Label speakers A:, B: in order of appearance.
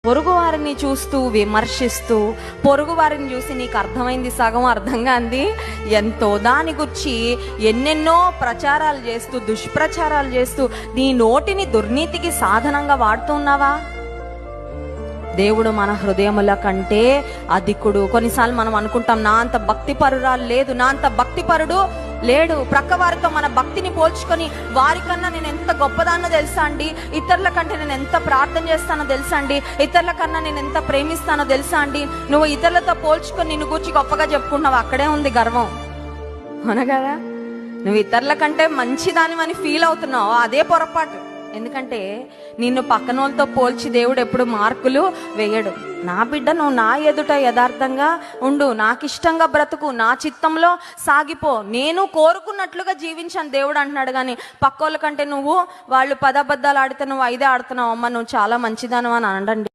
A: పొరుగువారిని చూస్తూ విమర్శిస్తూ, పొరుగువారిని చూసి నీకు అర్థమైంది సగం, అర్థంగా అంది ఎంతో దాని గురించి ఎన్నెన్నో ప్రచారాలు చేస్తూ, దుష్ప్రచారాలు చేస్తూ నీ నోటిని దుర్నీతికి సాధనంగా వాడుతున్నావా? దేవుడు మన హృదయముల కంటే అధికుడు. కొన్నిసార్లు మనం అనుకుంటాం, నా అంత భక్తిపరురాలు లేదు, నా అంత భక్తిపరుడు లేడు. ప్రక్క వారితో మన భక్తిని పోల్చుకొని, వారికన్నా నేను ఎంత గొప్పదాన్నో తెలుసా అండి, ఇతరుల కంటే నేను ఎంత ప్రార్థన చేస్తానో తెలుసా అండి, ఇతరుల కన్నా నేను ఎంత ప్రేమిస్తానో తెలుసా అండి, నువ్వు ఇతరులతో పోల్చుకొని నిన్ను గురించి గొప్పగా చెప్పుకుంటున్నావు, అక్కడే ఉంది గర్వం. అవునా కదా? నువ్వు ఇతరుల కంటే మంచిదానివని ఫీల్ అవుతున్నావు, అదే పొరపాటు. ఎందుకంటే నిన్ను పక్కన వాళ్ళతో పోల్చి దేవుడు ఎప్పుడు మార్కులు వేయడు. నా బిడ్డ, నువ్వు నా ఎదుట యథార్థంగా ఉండు, నాకు ఇష్టంగా బ్రతుకు, నా చిత్తంలో సాగిపో, నేను కోరుకున్నట్లుగా జీవించాను దేవుడు అంటున్నాడు. కానీ పక్కోళ్ళ కంటే వాళ్ళు 10 అబద్ధాలు ఆడితే నువ్వు 5 ఆడుతున్నావు, అమ్మ నువ్వు చాలా మంచిదాను అని అనండి.